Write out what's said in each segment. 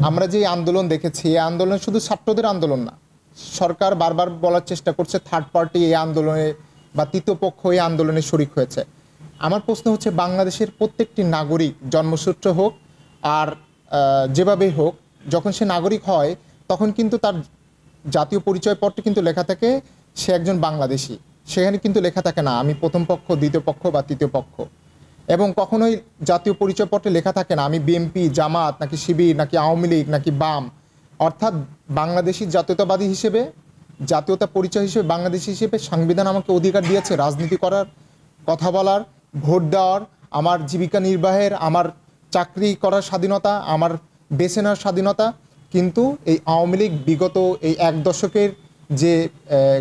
আমরা যে আন্দোলন দেখেছি, এই আন্দোলন শুধু ছাত্রদের আন্দোলন না। সরকার বারবার বলার চেষ্টা করছে থার্ড পার্টি এই আন্দোলনে বা তৃতীয় পক্ষ এই আন্দোলনে শরিক হয়েছে। আমার প্রশ্ন হচ্ছে, বাংলাদেশের প্রত্যেকটি নাগরিক জন্মসূত্রে হোক আর যেভাবেই হোক, যখন সে নাগরিক হয় তখন কিন্তু তার জাতীয় পরিচয়পত্রে কিন্তু লেখা থাকে সে একজন বাংলাদেশি। সেখানে কিন্তু লেখা থাকে না আমি প্রথম পক্ষ, দ্বিতীয় পক্ষ বা তৃতীয় পক্ষ। এবং কখনোই জাতীয় পরিচয়পত্রে লেখা থাকে না আমি বিএনপি, জামাত, নাকি শিবির, নাকি আওয়ামী লীগ, নাকি বাম। অর্থাৎ বাংলাদেশি জাতীয়তাবাদী হিসেবে, জাতীয়তা পরিচয় হিসেবে, বাংলাদেশি হিসেবে সংবিধান আমাকে অধিকার দিয়েছে রাজনীতি করার, কথা বলার, ভোট দেওয়ার, আমার জীবিকা নির্বাহের, আমার চাকরি করার স্বাধীনতা, আমার বেছে নেওয়ার স্বাধীনতা। কিন্তু এই আওয়ামী লীগ বিগত এই এক দশকের যে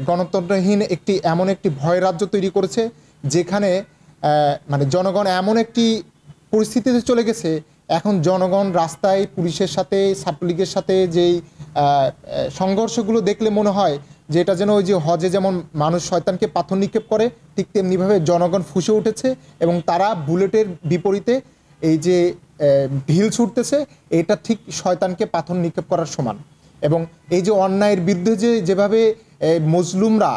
গণতন্ত্রহীন এমন একটি ভয় রাজ্য তৈরি করেছে, যেখানে মানে জনগণ এমন একটি পরিস্থিতিতে চলে গেছে, এখন জনগণ রাস্তায় পুলিশের সাথে, ছাত্রলীগের সাথে যেই সংঘর্ষগুলো দেখলে মনে হয় যে এটা যেন ওই যে হজে যেমন মানুষ শয়তানকে পাথর নিক্ষেপ করে, ঠিক তেমনিভাবে জনগণ ফুঁসে উঠেছে এবং তারা বুলেটের বিপরীতে এই যে ঢিল ছুটতেছে, এটা ঠিক শয়তানকে পাথর নিক্ষেপ করার সমান। এবং এই যে অন্যায়ের বিরুদ্ধে যেভাবে মজলুমরা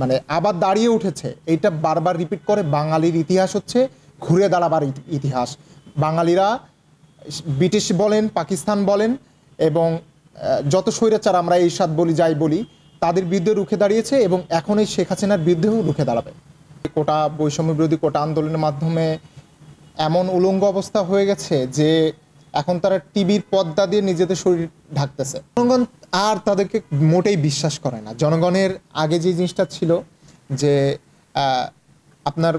মানে আবার দাঁড়িয়ে উঠেছে, এইটা বারবার রিপিট করে বাঙালির ইতিহাস হচ্ছে ঘুরে দাঁড়াবার ইতিহাস। বাঙালিরা ব্রিটিশ বলেন, পাকিস্তান বলেন এবং যত স্বৈরাচার আমরা এরশাদ বলি, যাই বলি, তাদের বিরুদ্ধে রুখে দাঁড়িয়েছে এবং এখন এই শেখ হাসিনার বিরুদ্ধেও রুখে দাঁড়াবে। কোটা বৈষম্য বিরোধী কোটা আন্দোলনের মাধ্যমে এমন উলঙ্গ অবস্থা হয়ে গেছে যে এখন তারা টিভির পর্দা দিয়ে নিজেদের শরীর ঢাকতেছে। জনগণ আর তাদেরকে মোটেই বিশ্বাস করে না। জনগণের আগে যে জিনিসটা ছিল যে আপনার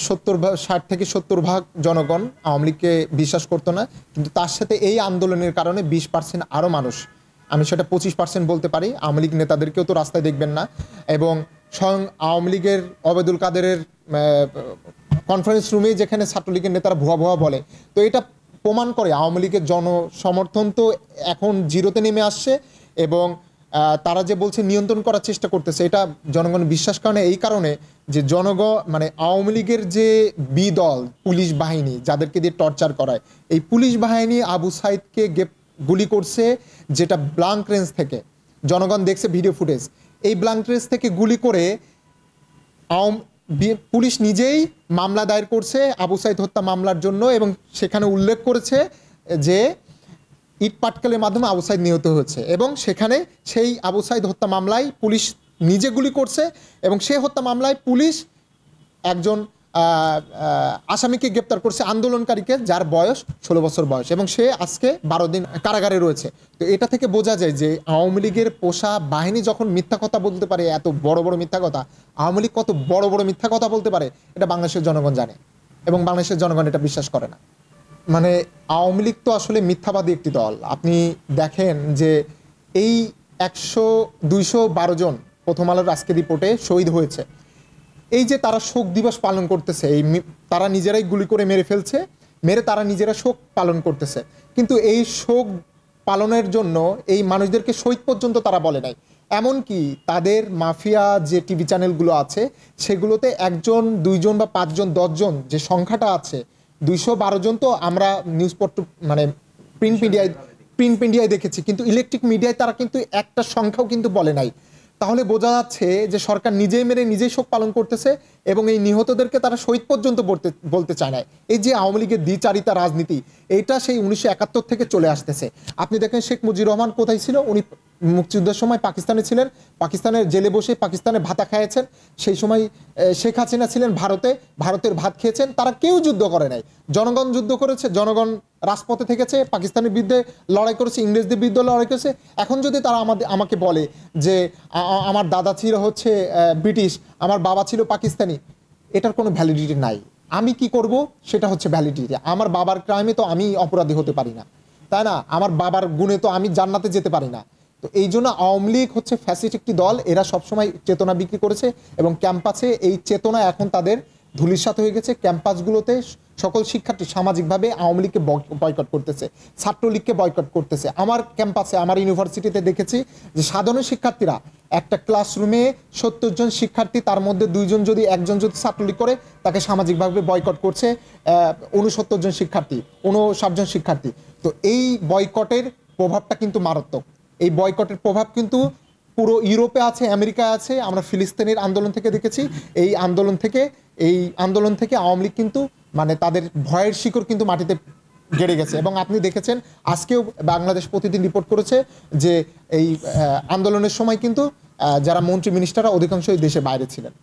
60 থেকে 70% জনগণ আওয়ামী লীগকে বিশ্বাস করতো না, কিন্তু তার সাথে এই আন্দোলনের কারণে 20% আরও মানুষ, আমি সেটা 25% বলতে পারি, আওয়ামী লীগ নেতাদেরকেও তো রাস্তায় দেখবেন না। এবং স্বয়ং আওয়ামী লীগের ওবায়দুল কাদেরের কনফারেন্স রুমে যেখানে ছাত্রলীগের নেতারা ভুয়া ভুয়া বলে, তো এটা প্রমাণ করে আওয়ামী লীগের জনসমর্থন তো এখন জিরোতে নেমে আসছে। এবং তারা যে বলছে নিয়ন্ত্রণ করার চেষ্টা করতেছে, এটা জনগণ বিশ্বাস করে না এই কারণে যে মানে আওয়ামী লীগের যে দল পুলিশ বাহিনী যাদেরকে দিয়ে টর্চার করায়, এই পুলিশ বাহিনী আবু সাইদকে গুলি করছে, যেটা ব্লাঙ্ক রেঞ্জ থেকে জনগণ দেখছে ভিডিও ফুটেজ। এই ব্লাঙ্ক রেঞ্জ থেকে গুলি করে পুলিশ নিজেই মামলা দায়ের করছে আবু সাইদ হত্যা মামলার জন্য, এবং সেখানে উল্লেখ করেছে যে ইট পাটকেলের মাধ্যমে আবু সাইদ নিহত হয়েছে। এবং সেখানে সেই আবু সাইদ হত্যা মামলায় পুলিশ নিজে গুলি করছে এবং সেই হত্যা মামলায় পুলিশ একজন আসামিকে গ্রেপ্তার করছে, আন্দোলনকারীকে, যার বয়স 16 বছর বয়স, এবং সে আজকে 12 দিন কারাগারে রয়েছে। তো এটা থেকে বোঝা যায় যে আওয়ামী লীগের পোষা বাহিনী যখন মিথ্যা কথা বলতে পারে, এত বড় বড় মিথ্যা কথা, আওয়ামী লীগ কত বড় বড় মিথ্যা কথা বলতে পারে, এটা বাংলাদেশের জনগণ জানে এবং বাংলাদেশের জনগণ এটা বিশ্বাস করে না। মানে আওয়ামী লীগ তো আসলে মিথ্যাবাদী একটি দল। আপনি দেখেন যে এই 212 জন প্রথম আলোর আজকে রিপোর্টে শহীদ হয়েছে, এই যে তারা শোক দিবস পালন করতেছে, তারা নিজেরাই গুলি করে মেরে ফেলছে, মেরে তারা নিজেরা শোক পালন করতেছে, কিন্তু এই শোক পালনের জন্য এই মানুষদেরকে শহীদ পর্যন্ত তারা বলে নাই। এমনকি তাদের মাফিয়া যে টিভি চ্যানেলগুলো আছে সেগুলোতে 1 জন 2 জন বা 5 জন 10 জন যে সংখ্যাটা আছে, 212 জন তো আমরা নিউজপত্র মানে প্রিন্ট মিডিয়ায় দেখেছি, কিন্তু ইলেকট্রিক মিডিয়ায় তারা কিন্তু একটা সংখ্যাও কিন্তু বলে নাই। তাহলে বোঝা যাচ্ছে যে সরকার নিজেই মেরে নিজেই শোক পালন করতেছে এবং এই নিহতদেরকে তারা শহীদ পর্যন্ত বলতে চায় না। এই যে আওয়ামী লীগের দ্বিচারিতা রাজনীতি, এইটা সেই 1971 থেকে চলে আসতেছে। আপনি দেখেন শেখ মুজিবুর রহমান কোথায় ছিল? উনি মুক্তিযুদ্ধের সময় পাকিস্তানে ছিলেন, পাকিস্তানের জেলে বসে পাকিস্তানে ভাতা খাইয়েছেন। সেই সময় শেখ হাসিনা ছিলেন ভারতে, ভারতের ভাত খেয়েছেন। তারা কেউ যুদ্ধ করে নাই, জনগণ যুদ্ধ করেছে, জনগণ রাজপথে থেকেছে, পাকিস্তানের বিরুদ্ধে লড়াই করেছে, ইংরেজদের বিরুদ্ধে লড়াই করেছে। এখন যদি তারা আমাকে বলে যে আমার দাদা ছিল হচ্ছে ব্রিটিশ, আমার বাবা ছিল পাকিস্তানি, এটার কোনো ভ্যালিডিটি নাই। আমি কি করব সেটা হচ্ছে ভ্যালিডিটি। আমার বাবার ক্রাইমে তো আমি অপরাধী হতে পারি না, তাই না? আমার বাবার গুণে তো আমি জান্নাতে যেতে পারি না। তো এই জন্য আওয়ামী লীগ হচ্ছে ফ্যাসিস্ট একটি দল। এরা সবসময় চেতনা বিক্রি করেছে এবং ক্যাম্পাসে এই চেতনা এখন তাদের ধূলিসাৎ হয়ে গেছে। ক্যাম্পাসগুলোতে সকল শিক্ষার্থী সামাজিকভাবে আওয়ামী লীগকে বয়কট করতেছে, ছাত্রলীগকে বয়কট করতেছে। আমার ক্যাম্পাসে, আমার ইউনিভার্সিটিতে দেখেছি যে সাধারণ শিক্ষার্থীরা একটা ক্লাসরুমে 70 জন শিক্ষার্থী, তার মধ্যে 2 জন যদি 1 জন যদি ছাত্রলীগ করে, তাকে সামাজিকভাবে বয়কট করছে 69 জন শিক্ষার্থী, 59 জন শিক্ষার্থী। তো এই বয়কটের প্রভাবটা কিন্তু মারাত্মক। এই বয়কটের প্রভাব কিন্তু পুরো ইউরোপে আছে, আমেরিকায় আছে। আমরা ফিলিস্তিনের আন্দোলন থেকে দেখেছি। এই আন্দোলন থেকে আওয়ামী লীগ কিন্তু মানে তাদের ভয়ের শিকড় কিন্তু মাটিতে গেড়ে গেছে। এবং আপনি দেখেছেন আজকেও বাংলাদেশ প্রতিদিন রিপোর্ট করেছে যে এই আন্দোলনের সময় কিন্তু যারা মন্ত্রী মিনিস্টাররা অধিকাংশই দেশে বাইরে ছিলেন।